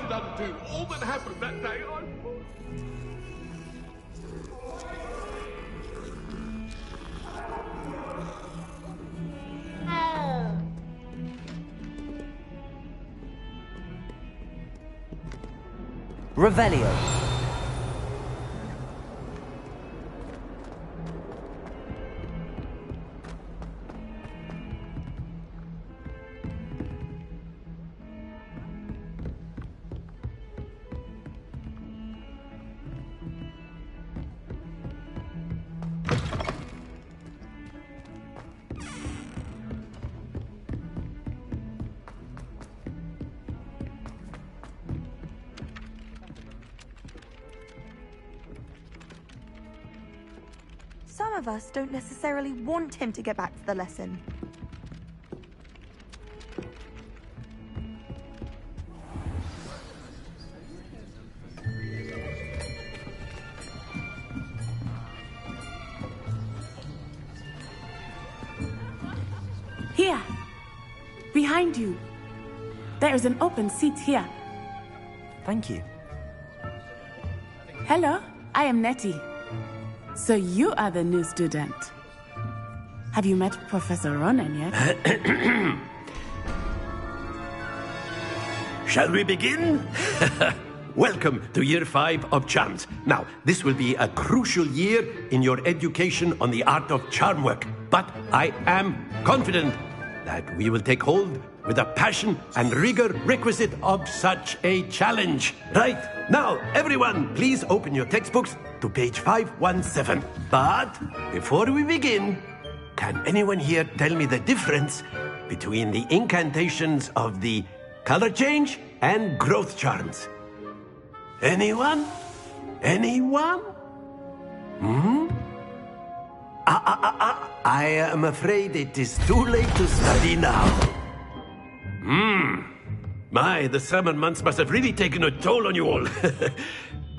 could undo all that happened that day. Revelio. Some of us don't necessarily want him to get back to the lesson. Here! Behind you! There is an open seat here. Thank you. Hello, I am Nettie. So you are the new student. Have you met Professor Ronan yet? Shall we begin? Welcome to Year 5 of Charms. Now, this will be a crucial year in your education on the art of charm work. But I am confident that we will take hold with the passion and rigor requisite of such a challenge. Right, now, everyone, please open your textbooks to page 517. But before we begin, can anyone here tell me the difference between the incantations of the color change and growth charms? Anyone? Anyone? I am afraid it is too late to study now. My, the summer months must have really taken a toll on you all.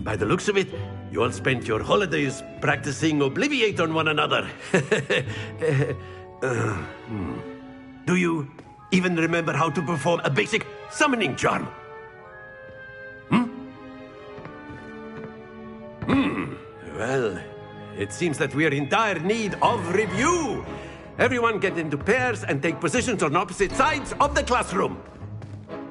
By the looks of it, you all spent your holidays practicing Obliviate on one another. Do you even remember how to perform a basic summoning charm? Well, it seems that we are in dire need of review. Everyone get into pairs and take positions on opposite sides of the classroom.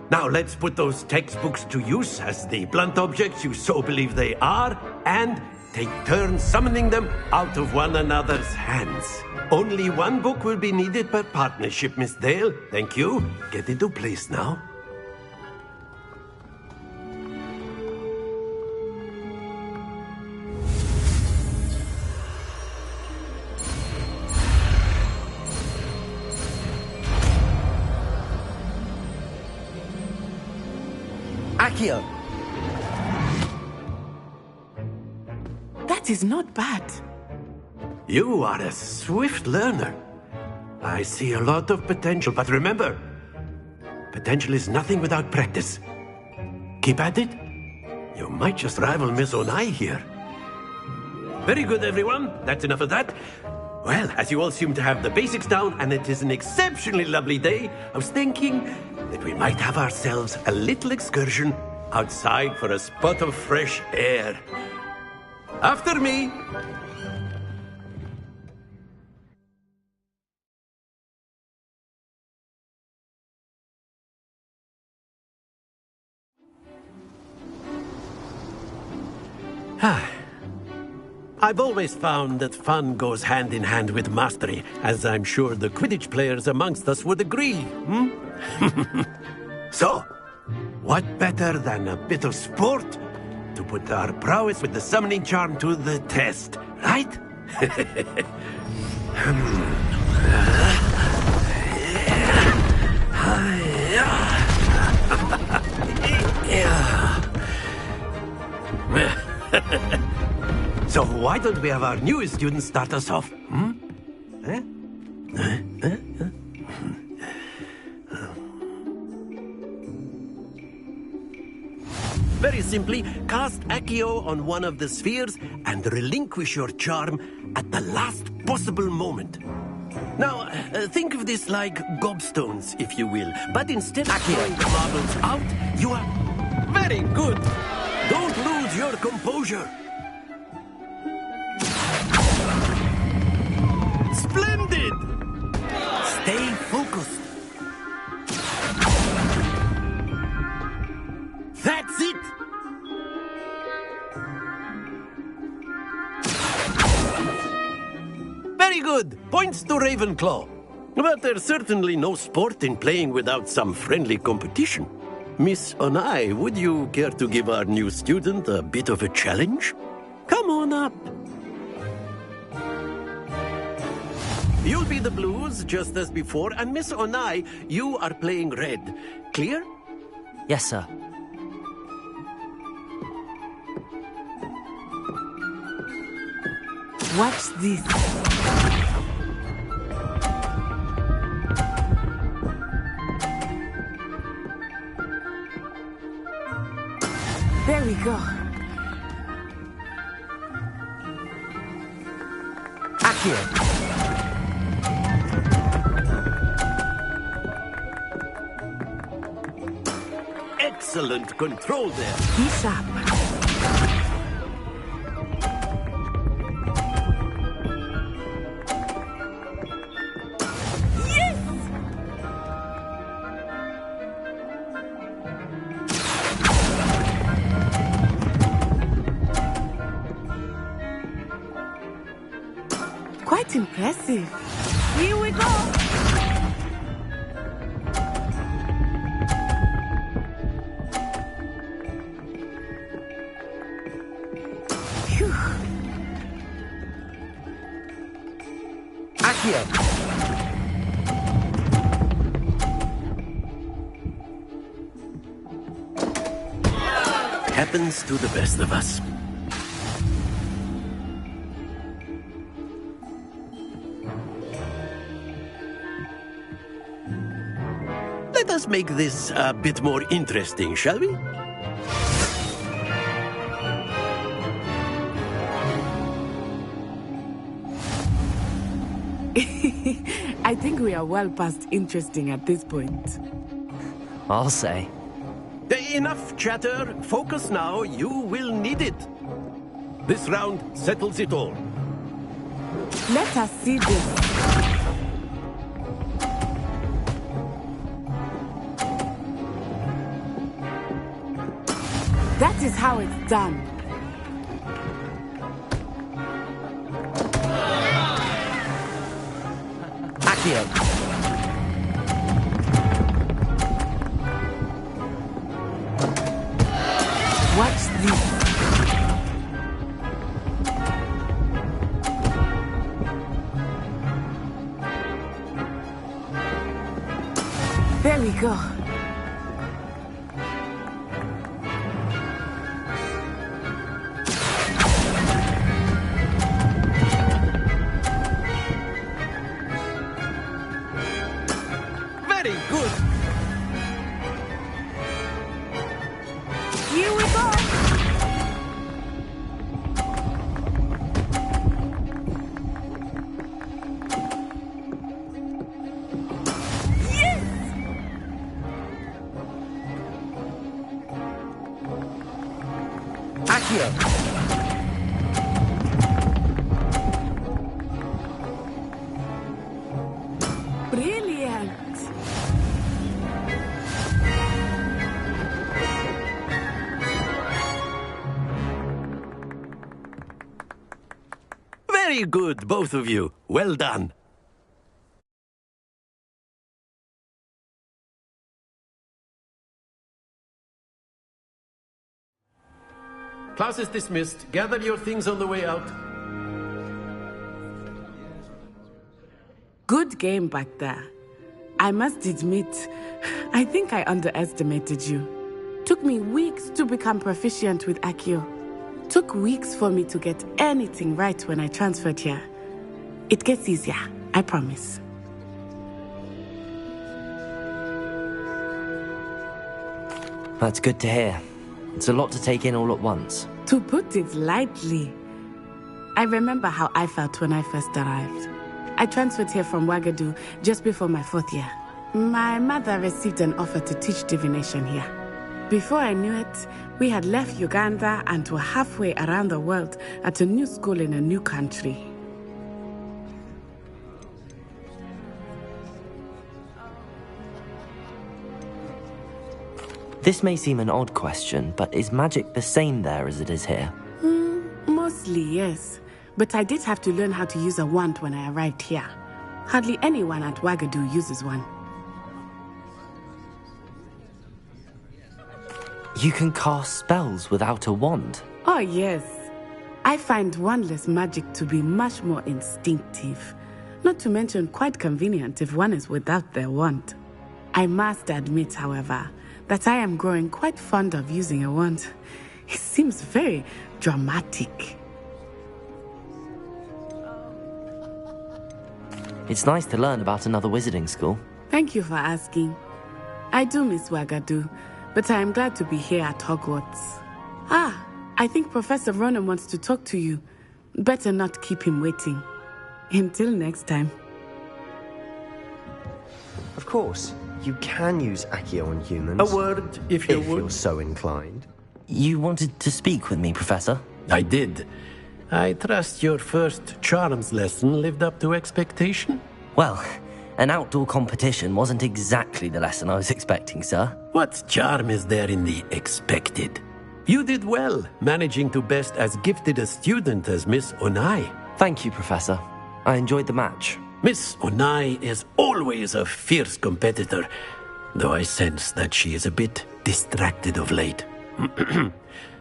Now let's put those textbooks to use as the blunt objects you so believe they are, and take turns summoning them out of one another's hands. Only one book will be needed per partnership, Miss Dale. Thank you. Get into place now. Accio. That is not bad. You are a swift learner. I see a lot of potential, but remember, potential is nothing without practice. Keep at it. You might just rival Miss Onai here. Very good, everyone. That's enough of that. Well, as you all seem to have the basics down, and it is an exceptionally lovely day, I was thinking that we might have ourselves a little excursion outside for a spot of fresh air. After me. I've always found that fun goes hand in hand with mastery, as I'm sure the Quidditch players amongst us would agree, So, what better than a bit of sport to put our prowess with the summoning charm to the test, right? So why don't we have our newest student start us off? Very simply, cast Accio on one of the spheres and relinquish your charm at the last possible moment. Now, think of this like gobstones, if you will. But instead of throwing marbles out, you are... Very good. Don't lose your composure. Splendid. Stay focused. That's it. Very good. Points to Ravenclaw. But there's certainly no sport in playing without some friendly competition. Miss Onai, would you care to give our new student a bit of a challenge? Come on up. You'll be the blues, just as before, and Miss Onai, you are playing red. Clear? Yes, sir. Watch this. There we go. Accio. Excellent control there. Be sharp. Quite impressive. Here we go. Phew. Accio. Happens to the best of us. Let us make this a bit more interesting, shall we? I think we are well past interesting at this point. I'll say. Enough chatter. Focus now. You will need it. This round settles it all. Let us see this. That is how it's done. Accio. Watch this. There we go. Very good. Here we go. Accio. Brilliant. Very good, both of you. Well done. Class is dismissed. Gather your things on the way out. Good game back there. I must admit, I think I underestimated you. Took me weeks to become proficient with Accio. Took weeks for me to get anything right when I transferred here. It gets easier, I promise. That's good to hear. It's a lot to take in all at once. To put it lightly, I remember how I felt when I first arrived. I transferred here from Ouagadougou just before my 4th year. My mother received an offer to teach divination here. Before I knew it, we had left Uganda and were halfway around the world at a new school in a new country. This may seem an odd question, but is magic the same there as it is here? Mostly, yes. But I did have to learn how to use a wand when I arrived here. Hardly anyone at Wagadu uses one. You can cast spells without a wand? Oh, yes. I find wandless magic to be much more instinctive. Not to mention quite convenient if one is without their wand. I must admit, however, that I am growing quite fond of using a wand. It seems very dramatic. It's nice to learn about another wizarding school. Thank you for asking. I do miss Wagadu, but I am glad to be here at Hogwarts. I think Professor Ronan wants to talk to you. Better not keep him waiting. Until next time. Of course, you can use Accio on humans. A word, if you if would. you're so inclined. You wanted to speak with me, Professor? I did. I trust your first charms lesson lived up to expectation? Well, an outdoor competition wasn't exactly the lesson I was expecting, sir. What charm is there in the expected? You did well, managing to best as gifted a student as Miss Onai. Thank you, Professor. I enjoyed the match. Miss Onai is always a fierce competitor, though I sense that she is a bit distracted of late.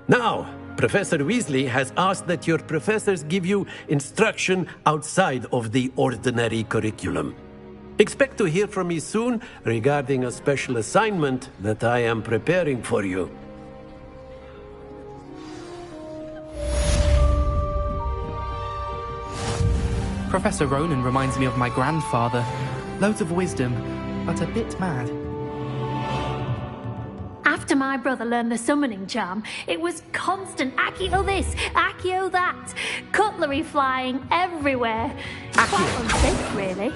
Now, Professor Weasley has asked that your professors give you instruction outside of the ordinary curriculum. Expect to hear from me soon regarding a special assignment that I am preparing for you. Professor Ronan reminds me of my grandfather. Loads of wisdom, but a bit mad. After my brother learned the summoning charm, it was constant Accio this, Accio that, cutlery flying everywhere. Quite unsafe, really.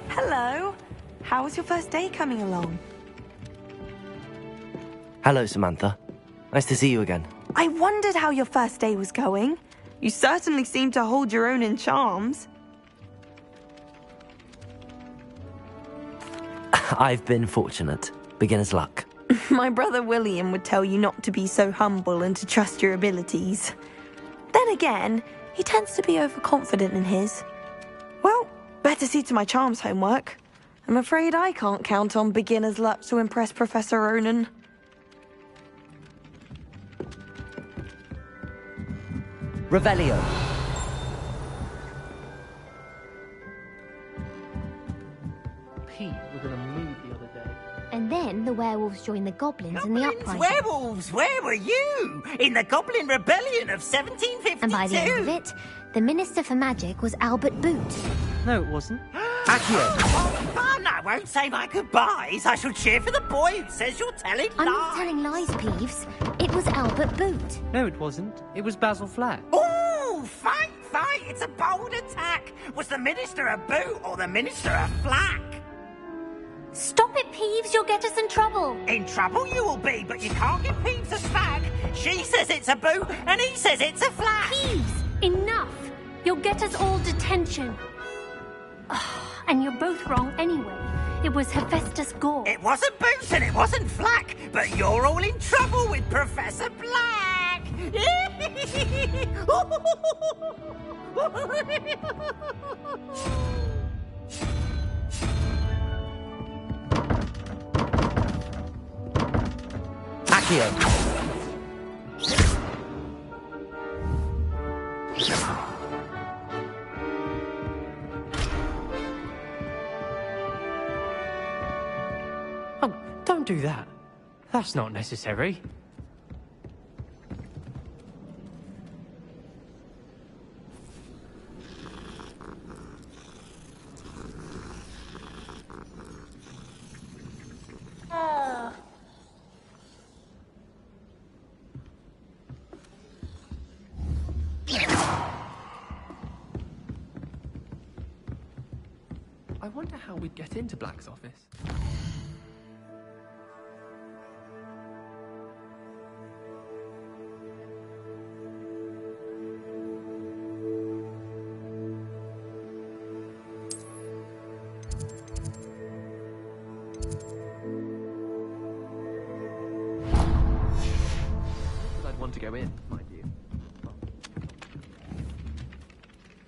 Hello. How was your first day coming along? Hello, Samantha. Nice to see you again. I wondered how your first day was going. You certainly seem to hold your own in charms. I've been fortunate. Beginner's luck. My brother William would tell you not to be so humble and to trust your abilities. Then again, he tends to be overconfident in his. Well, better see to my charms homework. I'm afraid I can't count on beginner's luck to impress Professor Ronan. Revelio. Pete was in a mood the other day. And then the werewolves joined the goblins in the uprising. Werewolves, where were you? In the Goblin Rebellion of 1752? And by the end of it, the Minister for Magic was Albert Boot. No, it wasn't. Oh, fun! I won't say my goodbyes. I shall cheer for the boy who says you're telling lies. I'm not telling lies, Peeves. It was Albert Boot. No, it wasn't. It was Basil Flack. Ooh, fight! It's a bold attack. Was the Minister a boot or the Minister a flack? Stop it, Peeves, you'll get us in trouble. In trouble you will be, but you can't give Peeves a smack. She says it's a boot and he says it's a flack. Peeves, enough. You'll get us all detention. And you're both wrong anyway. It was Hephaestus Gore. It wasn't Boots and it wasn't Flack, but you're all in trouble with Professor Black. Accio. Oh, don't do that. That's not necessary. wonder how we'd get into Black's office. I'd want to go in, mind you.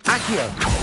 Accio!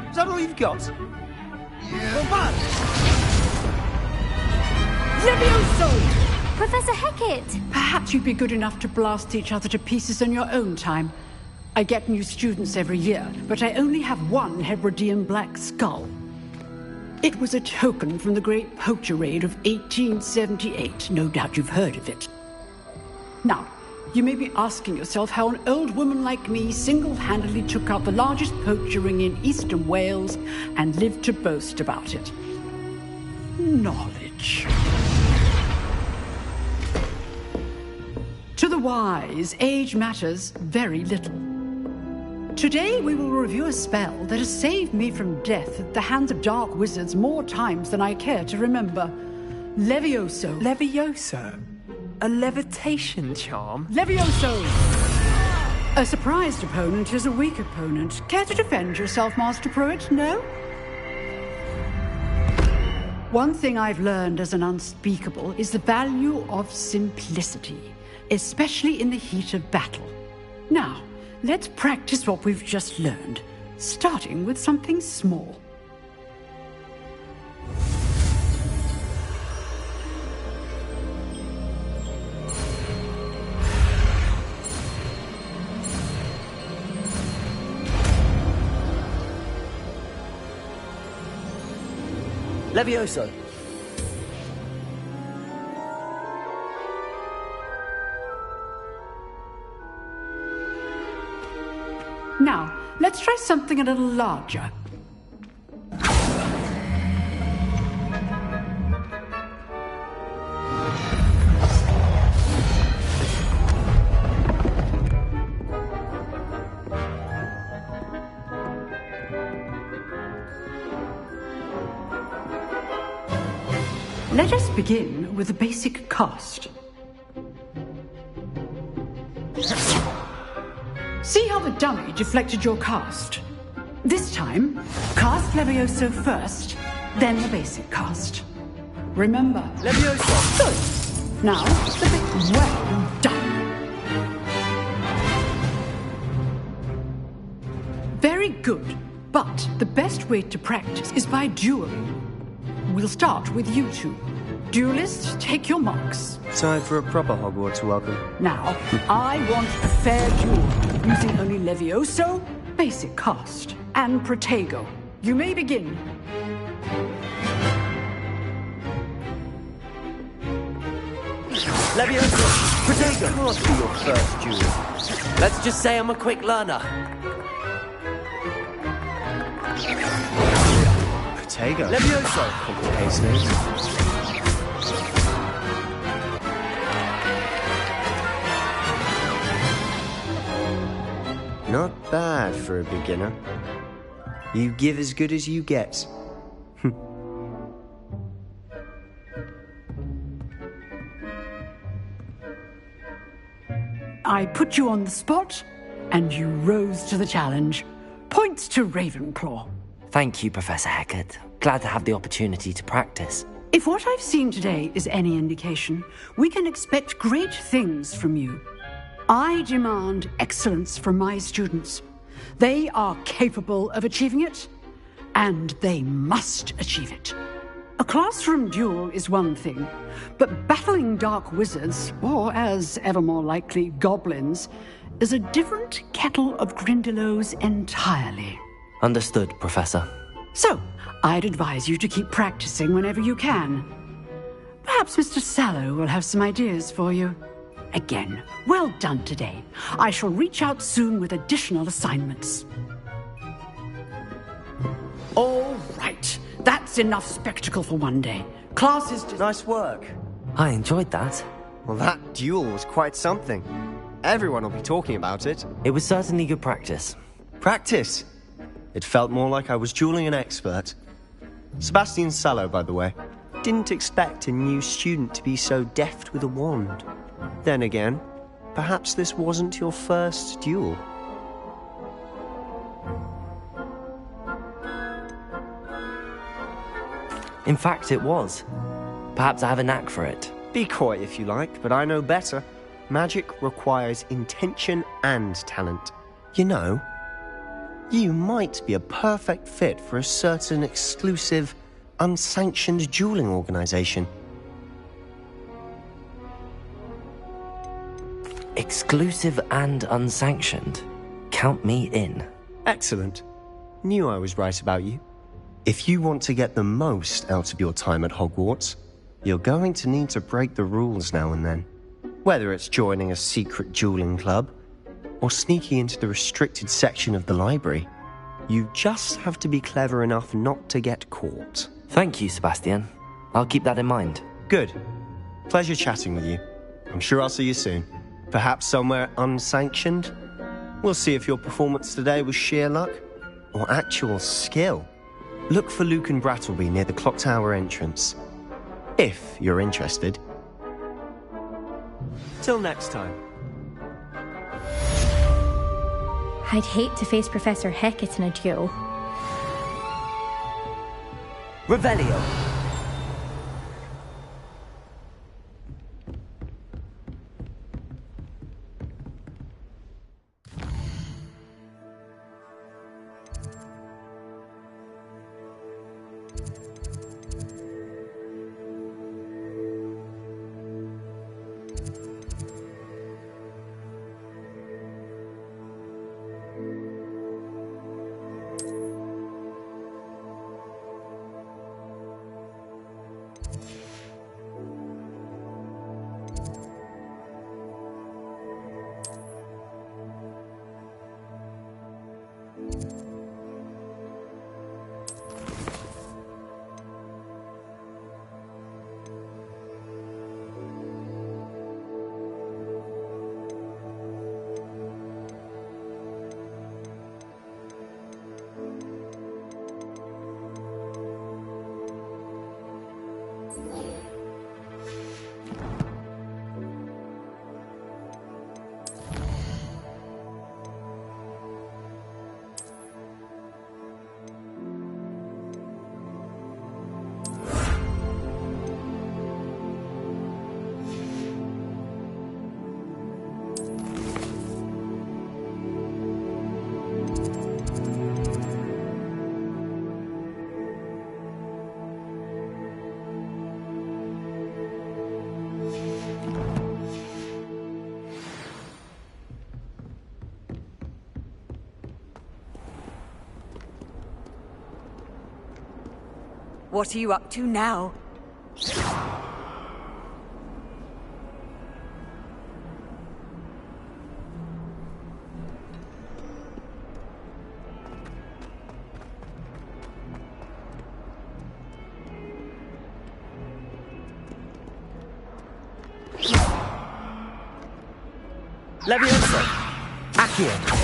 Is that all you've got? Levioso! Professor Hecat! Perhaps you'd be good enough to blast each other to pieces in your own time. I get new students every year, but I only have one Hebridean black skull. It was a token from the Great Poacher Raid of 1878. No doubt you've heard of it. Now, you may be asking yourself how an old woman like me single-handedly took out the largest poacher ring in eastern Wales and lived to boast about it. Knowledge. To the wise, age matters very little. Today we will review a spell that has saved me from death at the hands of dark wizards more times than I care to remember. Levioso. Levioso? A levitation charm? Levioso! A surprised opponent is a weak opponent. Care to defend yourself, Master Pruitt? No? One thing I've learned as an unspeakable is the value of simplicity, especially in the heat of battle. Now, let's practice what we've just learned, starting with something small. Levioso! Now, let's try something a little larger. Let us begin with the basic cast. See how the dummy deflected your cast? This time, cast Levioso first, then the basic cast. Remember, Levioso! Good. Now, the bit well done. Very good, but the best way to practice is by dueling. We'll start with you two. Duelists, take your marks. Time for a proper Hogwarts welcome. Now, I want a fair duel, using only Levioso, basic cast, and Protego. You may begin. Levioso! Protego! Can't be your first duel. Let's just say I'm a quick learner. Protego. Levioso! Complicates things. Not bad for a beginner. You give as good as you get. I put you on the spot, and you rose to the challenge. Points to Ravenclaw. Thank you, Professor Hecat. Glad to have the opportunity to practice. If what I've seen today is any indication, we can expect great things from you. I demand excellence from my students. They are capable of achieving it, and they must achieve it. A classroom duel is one thing, but battling dark wizards, or as ever more likely, goblins, is a different kettle of Grindylows entirely. Understood, Professor. So, I'd advise you to keep practicing whenever you can. Perhaps Mr. Sallow will have some ideas for you. Again, well done today. I shall reach out soon with additional assignments. All right. That's enough spectacle for one day. Class is... Nice work. I enjoyed that. Well, that duel was quite something. Everyone will be talking about it. It was certainly good practice. Practice? It felt more like I was dueling an expert. Sebastian Sallow, by the way. Didn't expect a new student to be so deft with a wand. Then again, perhaps this wasn't your first duel. In fact, it was. Perhaps I have a knack for it. Be coy if you like, but I know better. Magic requires intention and talent. You know, you might be a perfect fit for a certain exclusive, unsanctioned dueling organization. Exclusive and unsanctioned. Count me in. Excellent. Knew I was right about you. If you want to get the most out of your time at Hogwarts, you're going to need to break the rules now and then. Whether it's joining a secret dueling club, or sneaking into the restricted section of the library, you just have to be clever enough not to get caught. Thank you, Sebastian. I'll keep that in mind. Good. Pleasure chatting with you. I'm sure I'll see you soon. Perhaps somewhere unsanctioned? We'll see if your performance today was sheer luck, or actual skill. Look for Luke and Brattleby near the clock tower entrance. If you're interested. Till next time. I'd hate to face Professor Hecat in a duel. Revelio. What are you up to now? Leviosa. Accio.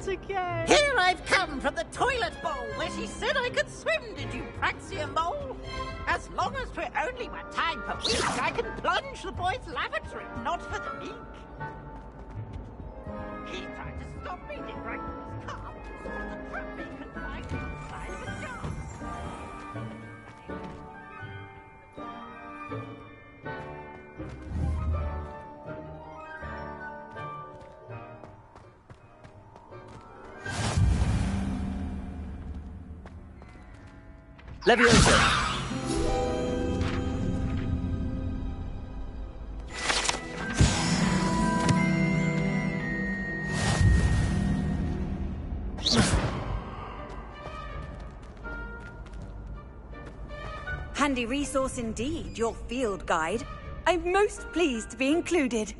again. Here I've come from the toilet bowl where she said I could swim, did you praxia mole? As long as 'twere only 1 time per week, I can plunge the boy's lavatory, not for the meek. He tried to stop me, did right with his car, so the trap me confined inside of a jar. Leviosa! Handy resource indeed, your field guide. I'm most pleased to be included.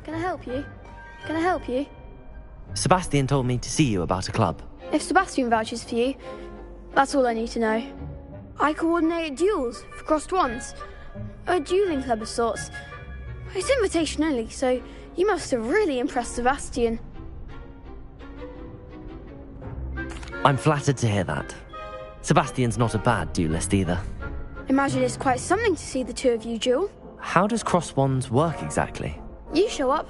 Can I help you? Can I help you? Sebastian told me to see you about a club. If Sebastian vouches for you, that's all I need to know. I coordinate duels for crossed wands. A dueling club of sorts. It's invitation only, so you must have really impressed Sebastian. I'm flattered to hear that. Sebastian's not a bad duelist either. Imagine it's quite something to see the two of you duel. How does cross wands work exactly? You show up,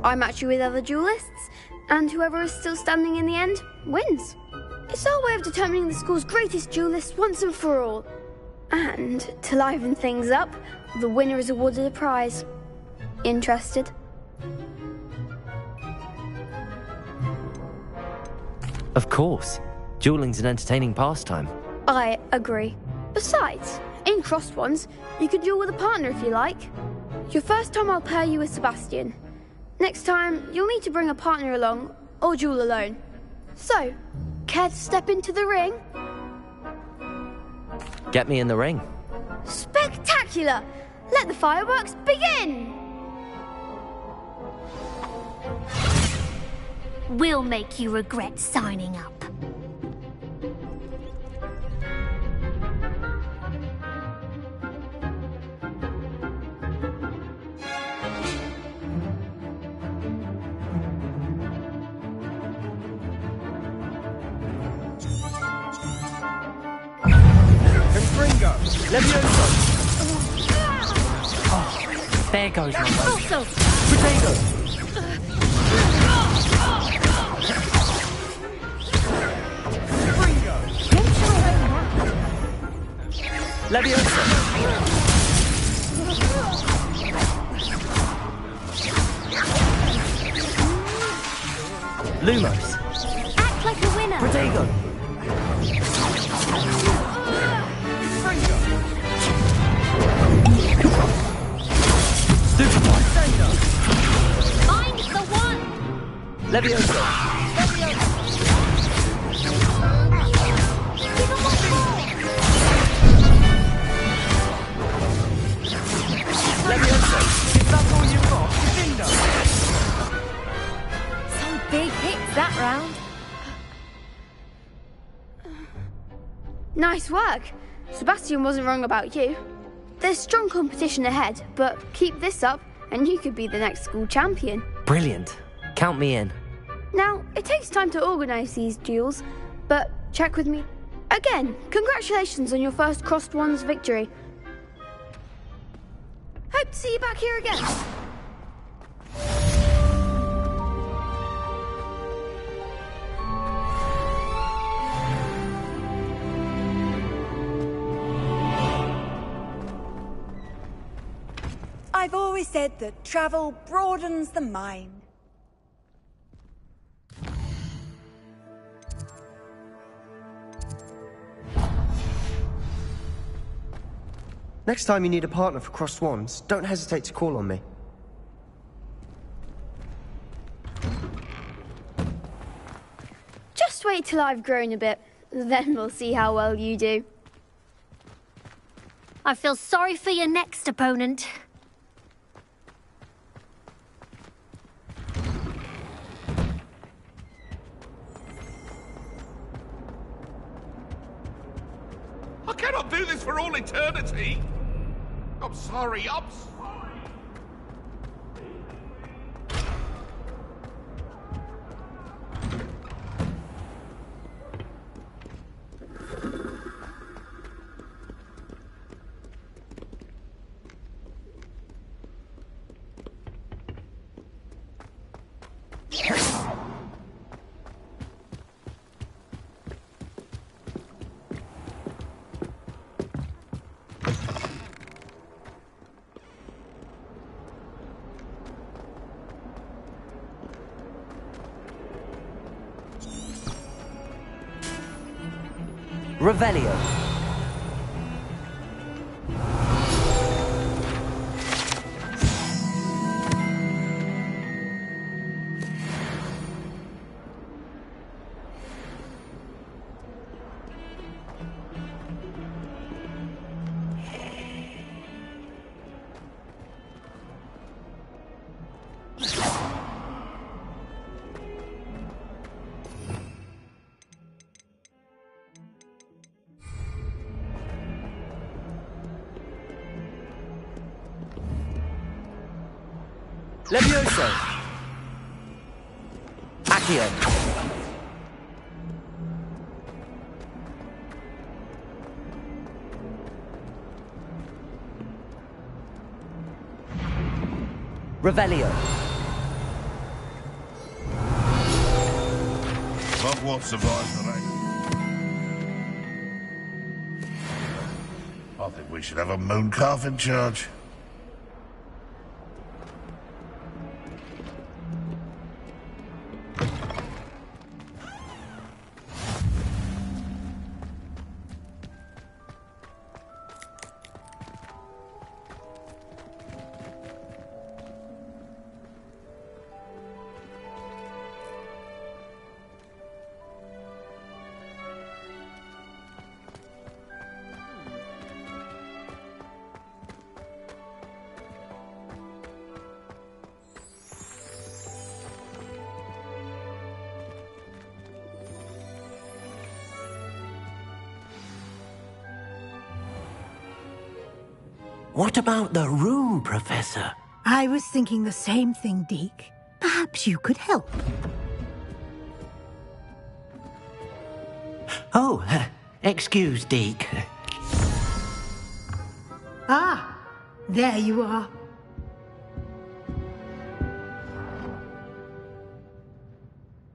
I match you with other duelists, and whoever is still standing in the end wins. It's our way of determining the school's greatest duelist once and for all. And to liven things up, the winner is awarded a prize. Interested? Of course. Dueling's an entertaining pastime. I agree. Besides, in crossed ones, you could duel with a partner if you like. Your first time I'll pair you with Sebastian. Next time, you'll need to bring a partner along, or duel alone. So, care to step into the ring? Get me in the ring. Spectacular! Let the fireworks begin! We'll make you regret signing up. Confringo! Leviosa! Oh, there goes my boat. Also, Potato! Leviosa! Lumos! act like a winner. Protego! Stupefy! Find the one. Leviosa! Leviosa! Is that all you've got? Bingo! Some big hits that round. Nice work. Sebastian wasn't wrong about you. There's strong competition ahead, but keep this up and you could be the next school champion. Brilliant. Count me in. Now, it takes time to organise these duels, but check with me. Again, congratulations on your first crossed wands victory. Hope to see you back here again. I've always said that travel broadens the mind. Next time you need a partner for crossed wands, don't hesitate to call on me. Just wait till I've grown a bit, then we'll see how well you do. I feel sorry for your next opponent. cannot do this for all eternity. I'm sorry, I'm sorry. Revelio. Levioso. Accio. Revelio. Hogwarts survives the rain. I think we should have a mooncalf in charge. What about the room, Professor? I was thinking the same thing, Deke. Perhaps you could help. Oh, excuse, Deke. Ah, there you are.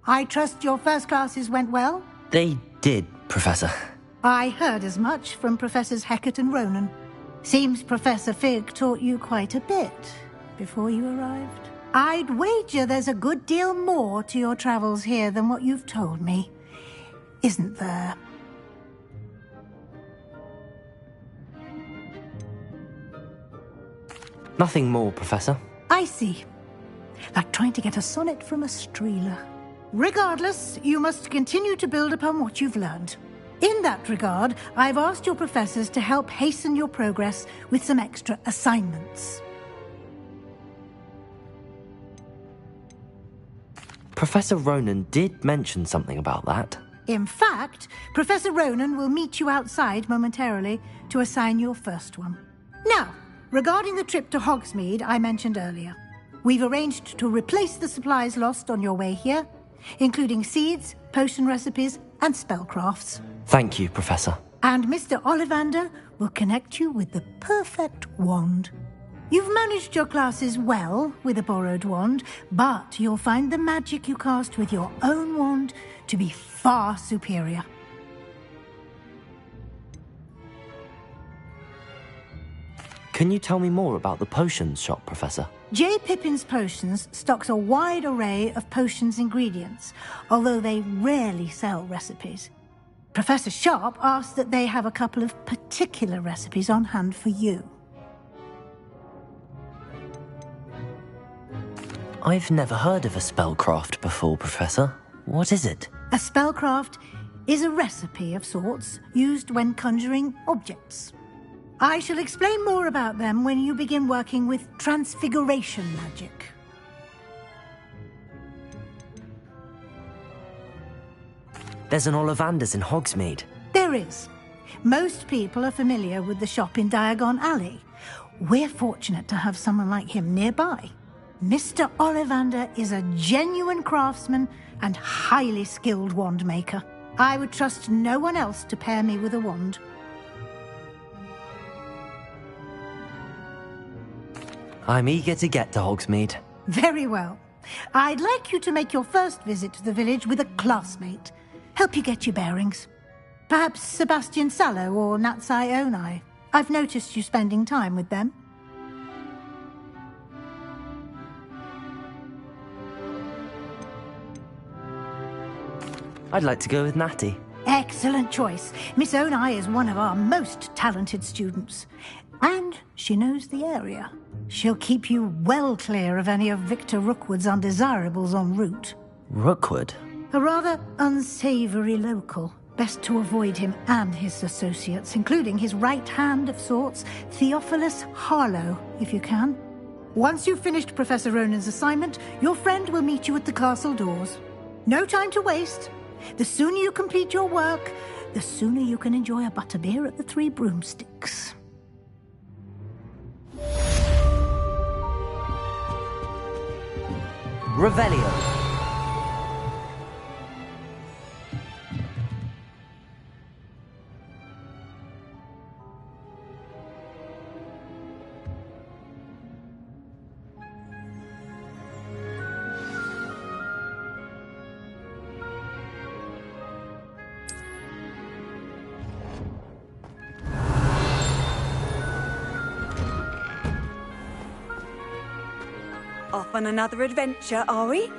I trust your first classes went well? They did, Professor. I heard as much from Professors Hecat and Ronan. Seems Professor Fig taught you quite a bit before you arrived. I'd wager there's a good deal more to your travels here than what you've told me. Isn't there? Nothing more, Professor. I see. Like trying to get a sonnet from a streeler. Regardless, you must continue to build upon what you've learned. In that regard, I've asked your professors to help hasten your progress with some extra assignments. Professor Ronan did mention something about that. In fact, Professor Ronan will meet you outside momentarily to assign your first one. Now, regarding the trip to Hogsmeade I mentioned earlier, we've arranged to replace the supplies lost on your way here, including seeds, potion recipes, and spellcrafts. Thank you, Professor. And Mr. Ollivander will connect you with the perfect wand. You've managed your classes well with a borrowed wand, but you'll find the magic you cast with your own wand to be far superior. Can you tell me more about the potions shop, Professor? J. Pippin's Potions stocks a wide array of potions ingredients, although they rarely sell recipes. Professor Sharp asked that they have a couple of particular recipes on hand for you. I've never heard of a spellcraft before, Professor. What is it? A spellcraft is a recipe of sorts used when conjuring objects. I shall explain more about them when you begin working with transfiguration magic. There's an Ollivander's in Hogsmeade. There is. Most people are familiar with the shop in Diagon Alley. We're fortunate to have someone like him nearby. Mr. Ollivander is a genuine craftsman and highly skilled wand maker. I would trust no one else to pair me with a wand. I'm eager to get to Hogsmeade. Very well. I'd like you to make your first visit to the village with a classmate. Help you get your bearings. Perhaps Sebastian Sallow or Natsai Onai. I've noticed you spending time with them. I'd like to go with Natty. Excellent choice. Miss Onai is one of our most talented students. And she knows the area. She'll keep you well clear of any of Victor Rookwood's undesirables en route. Rookwood? A rather unsavory local. Best to avoid him and his associates, including his right hand of sorts, Theophilus Harlow, if you can. Once you've finished Professor Ronan's assignment, your friend will meet you at the castle doors. No time to waste. The sooner you complete your work, the sooner you can enjoy a butterbeer at the Three Broomsticks. Revelio. Off on another adventure, are we?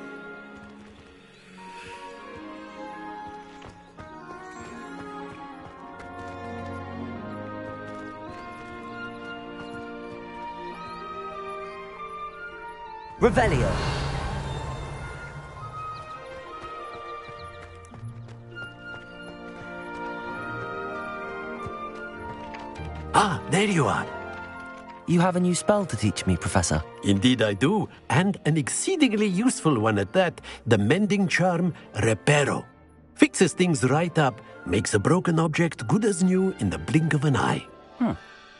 Revelio. Ah, there you are. You have a new spell to teach me, Professor. Indeed I do, and an exceedingly useful one at that, the mending charm Reparo. Fixes things right up, makes a broken object good as new in the blink of an eye.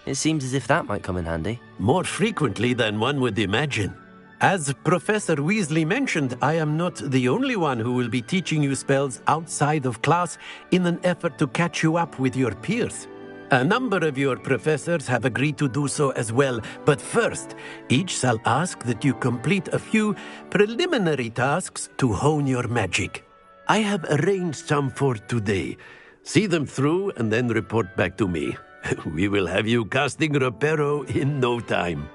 It seems as if that might come in handy. More frequently than one would imagine. As Professor Weasley mentioned, I am not the only one who will be teaching you spells outside of class in an effort to catch you up with your peers. A number of your professors have agreed to do so as well, but first, each shall ask that you complete a few preliminary tasks to hone your magic. I have arranged some for today. See them through and then report back to me. We will have you casting Reparo in no time.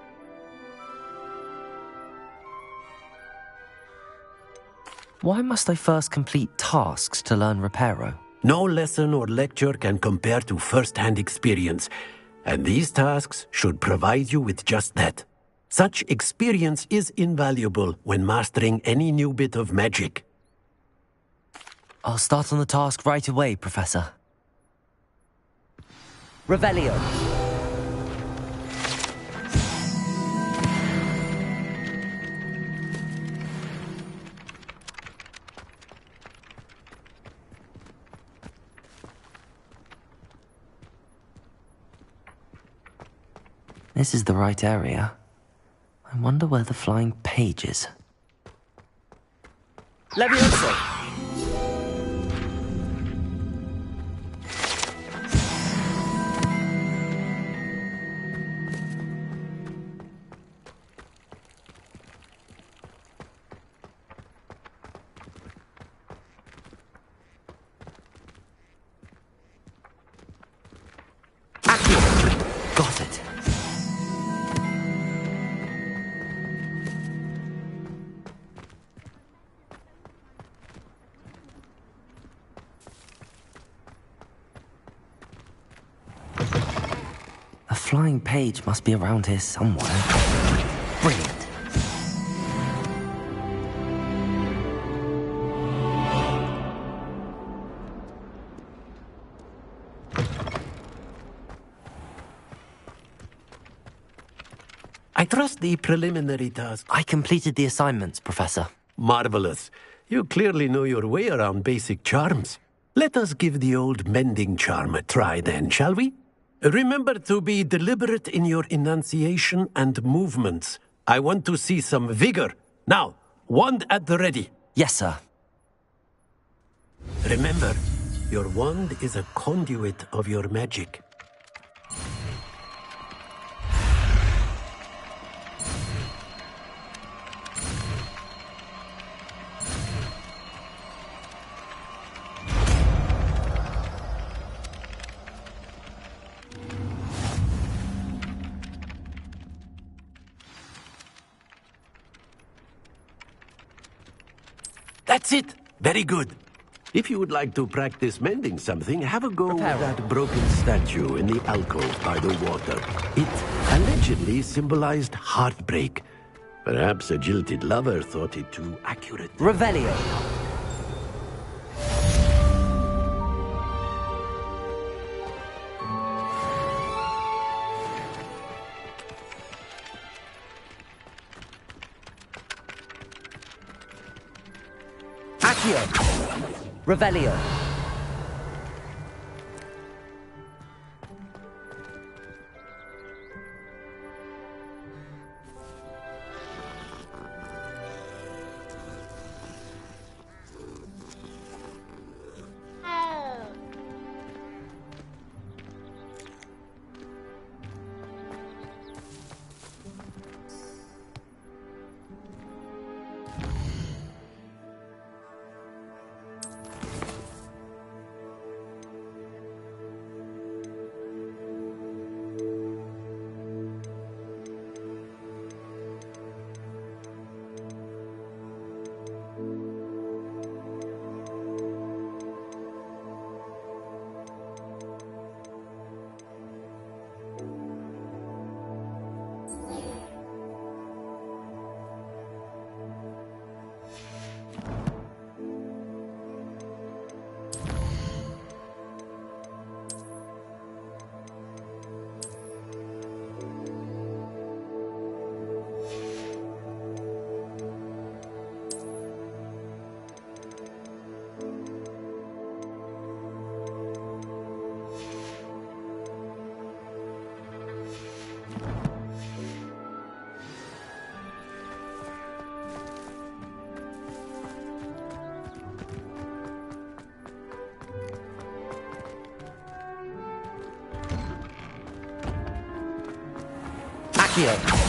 Why must I first complete tasks to learn Reparo? No lesson or lecture can compare to first-hand experience, and these tasks should provide you with just that. Such experience is invaluable when mastering any new bit of magic. I'll start on the task right away, Professor. Revelio. This is the right area. I wonder where the flying page is. Levioso! Got it. A flying page must be around here somewhere. Brilliant. I trust the preliminary task. I completed the assignments, Professor. Marvelous. You clearly know your way around basic charms. Let us give the old mending charm a try then, shall we? Remember to be deliberate in your enunciation and movements. I want to see some vigor. Now, wand at the ready. Yes, sir. Remember, your wand is a conduit of your magic. That's it! Very good. If you would like to practice mending something, have a go with that broken statue in the alcove by the water. It allegedly symbolized heartbreak. Perhaps a jilted lover thought it too accurate. Revelio. Accio. Revelio. Accio.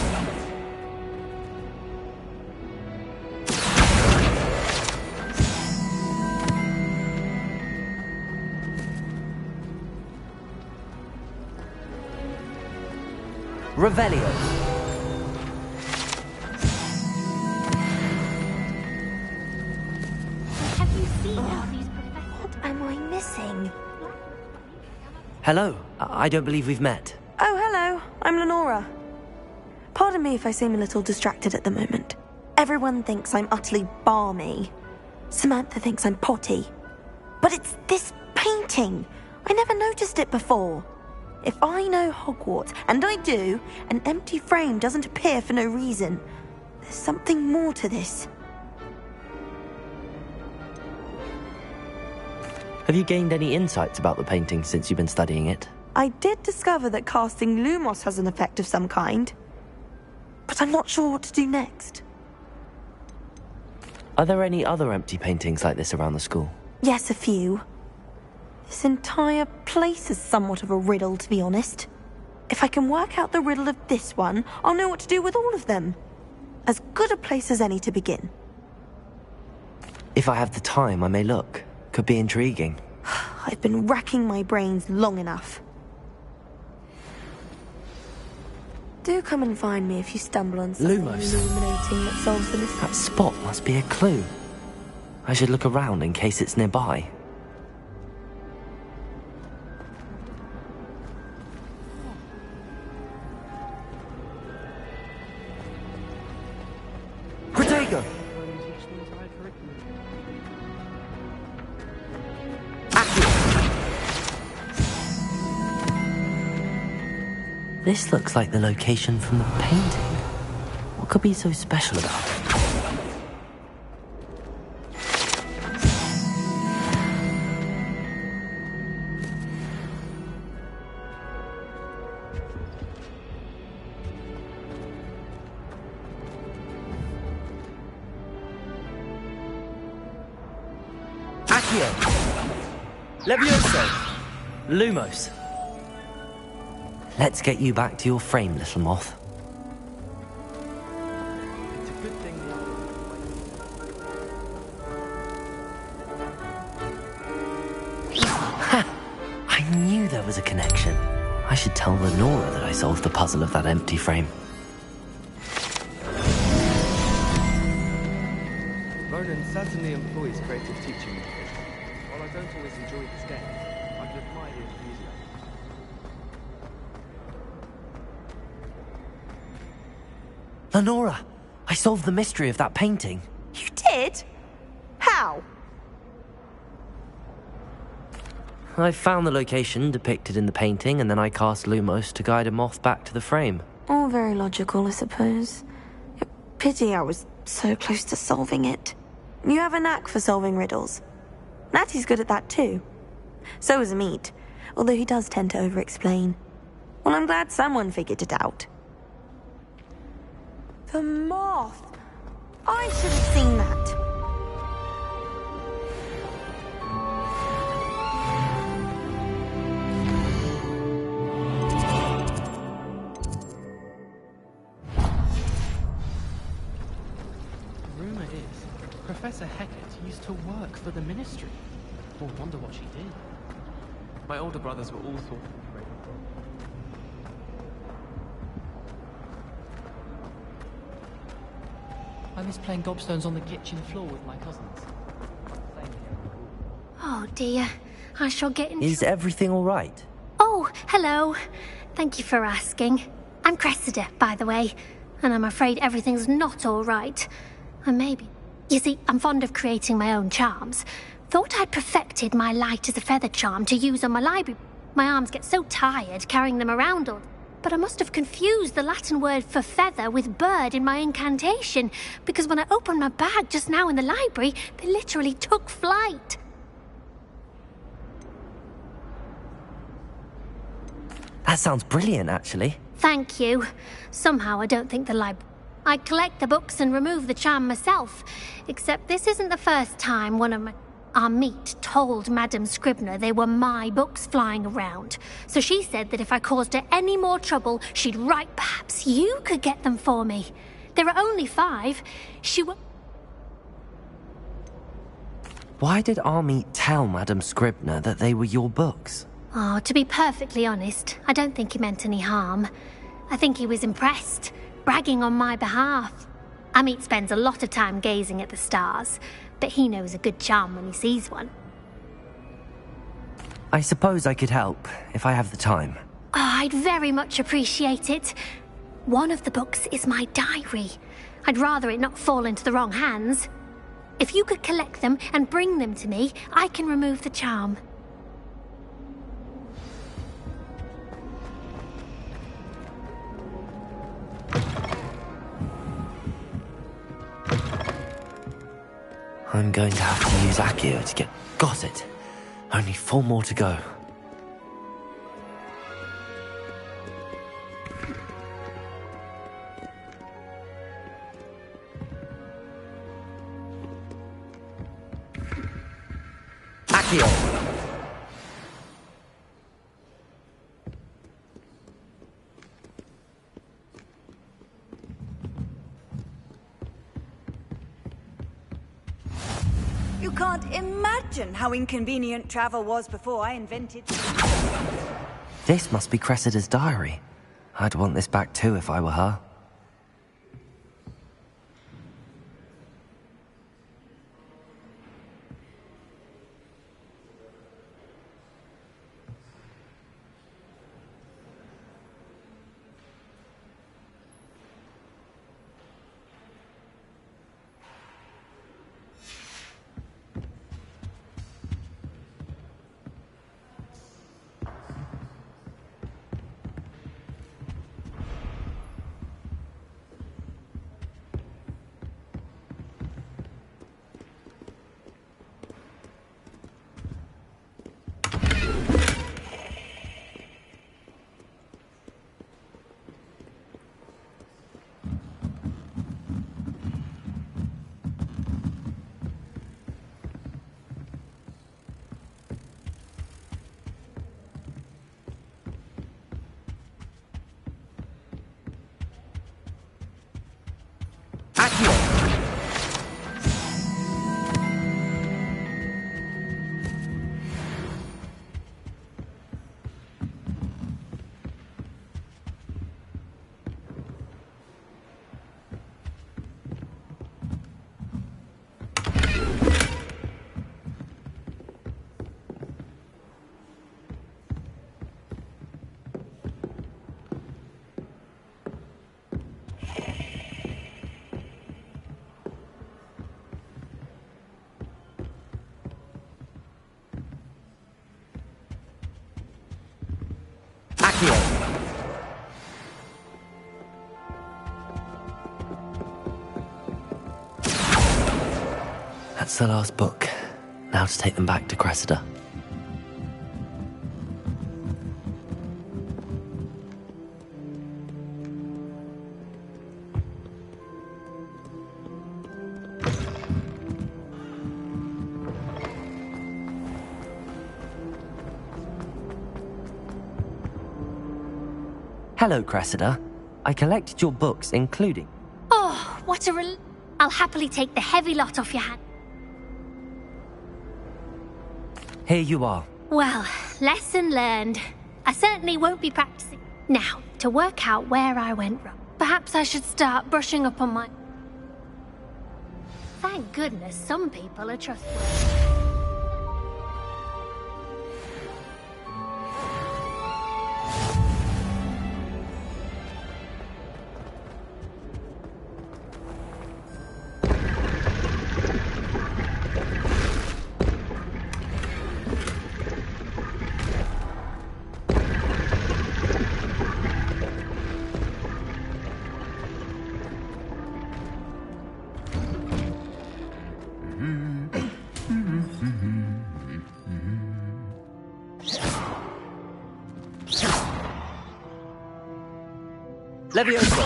Revelio. Have you seen how these professors... What am I missing? Hello. I don't believe we've met. Oh, hello. I'm Lenora. Pardon me if I seem a little distracted at the moment. Everyone thinks I'm utterly balmy. Samantha thinks I'm potty. But it's this painting. I never noticed it before. If I know Hogwarts, and I do, an empty frame doesn't appear for no reason. There's something more to this. Have you gained any insights about the painting since you've been studying it? I did discover that casting Lumos has an effect of some kind. But I'm not sure what to do next. Are there any other empty paintings like this around the school? Yes, a few. This entire place is somewhat of a riddle, to be honest. If I can work out the riddle of this one, I'll know what to do with all of them. As good a place as any to begin. If I have the time, I may look. Could be intriguing. I've been racking my brains long enough. Do come and find me if you stumble on something Lumos. illuminating that solves the mystery. That spot must be a clue. I should look around in case it's nearby. Protego! This looks like the location from the painting. What could be so special about it? Accio! Levioso! Lumos! Let's get you back to your frame, little moth. It's a good thing Ha! I knew there was a connection. I should tell Lenora that I solved the puzzle of that empty frame. Ronan certainly employs creative teaching methods. While I don't always enjoy his game, I can admire the enthusiasm. Lenora! I solved the mystery of that painting. You did? How? I found the location depicted in the painting, and then I cast Lumos to guide a moth back to the frame. All very logical, I suppose. Pity I was so close to solving it. You have a knack for solving riddles. Natty's good at that too. So is Amit, although he does tend to over-explain. Well, I'm glad someone figured it out. The moth! I should have seen that. Rumour is, Professor Hecat used to work for the Ministry. Oh, wonder what she did. My older brothers were all thought great. I miss playing gobstones on the kitchen floor with my cousins. Oh dear, I shall get in Is everything all right? Oh, hello. Thank you for asking. I'm Cressida, by the way, and I'm afraid everything's not all right. And maybe... You see, I'm fond of creating my own charms. Thought I'd perfected my light as a feather charm to use on my library. My arms get so tired carrying them around all... But I must have confused the Latin word for feather with bird in my incantation, because when I opened my bag just now in the library, they literally took flight. That sounds brilliant, actually. Thank you. Somehow I don't think the library... I collect the books and remove the charm myself, except this isn't the first time one of my... Amit told Madame Scribner they were my books flying around. So she said that if I caused her any more trouble, she'd write perhaps you could get them for me. There are only 5. She wa... Why did Amit tell Madame Scribner that they were your books? Oh, to be perfectly honest, I don't think he meant any harm. I think he was impressed, bragging on my behalf. Amit spends a lot of time gazing at the stars, but he knows a good charm when he sees one. I suppose I could help, if I have the time. Oh, I'd very much appreciate it. One of the books is my diary. I'd rather it not fall into the wrong hands. If you could collect them and bring them to me, I can remove the charm. I'm going to have to use Accio to get... Got it! Only 4 more to go. Accio! You can't imagine how inconvenient travel was before I invented... This must be Cressida's diary. I'd want this back too if I were her. That's the last book. Now to take them back to Cressida. Hello, Cressida. I collected your books, including... Oh, what a I'll happily take the heavy lot off your hand. Here you are. Well, lesson learned. I certainly won't be practicing. Now, to work out where I went wrong, perhaps I should start brushing up on my... Thank goodness some people are trustworthy. Leviosa!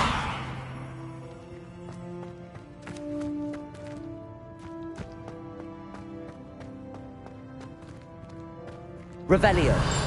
Revelio!